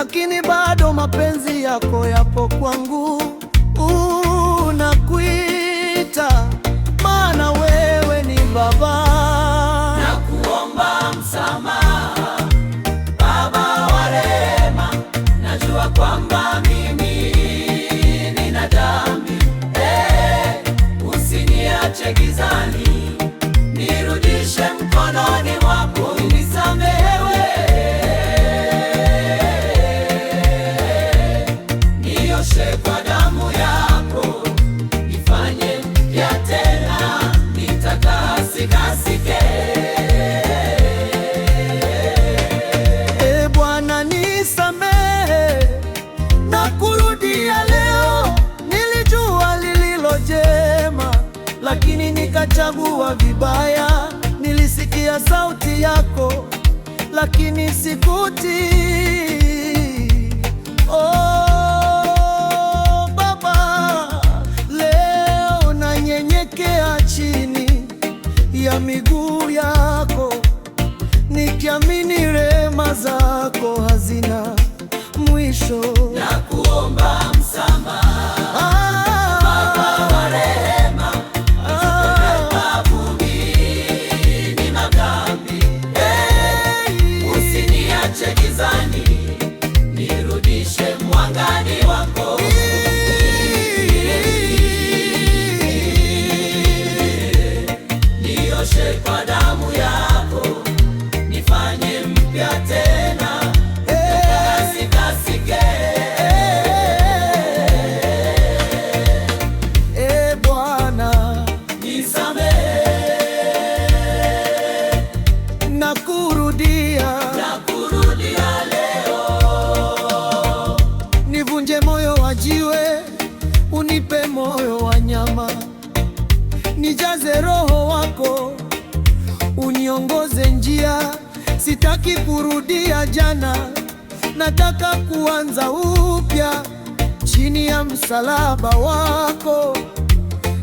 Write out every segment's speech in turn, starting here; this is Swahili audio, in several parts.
lakini bado mapenzi yako yapo kwangu. Nakuita maana wewe ni Baba. Nakuomba msamaha, Baba wa rehema, najua kwamba mimi nina dhambi. Usiniache gizani, nirudishe mkononi mwako, unisamehe, nioshe kwa damu yako, nifanye ya tena, nitakasikasike. Bwana nisamehe na kurudia leo. Nilijua lililo jema, lakini nikachagua vibaya. Nilisikia sauti yako, lakini sikutii. Baba, leo nanyenyekea chini ya miguu yako, nikiamini rehema zako hazina mwisho. Nakuomba msamaha, Baba wa rehema, ni madhambi. Usiniache gizani, nirudishe mwangani wako. Nioshe kwa damu yako, nifanye mpya tena, nitakasikasike. Bwana Nisamehe, nakurudia leo. nivunje moyo wa jiwe, unipe moyo wa nyama. Nijaze Roho wako, uniongoze njia. Sitaki kurudia jana, nataka kuanza upya. Chini ya msalaba wako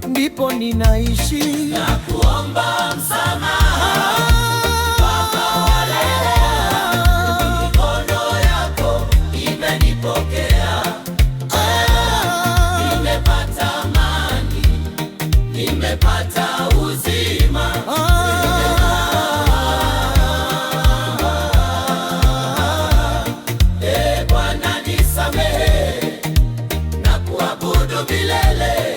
ndipo ninaishi. Nakuomba msamaha, Baba wa rehema, mikono yako imenipokea. Nimepata amani, nimepata uzima. Bwana nisamehe, na kuabudu milele.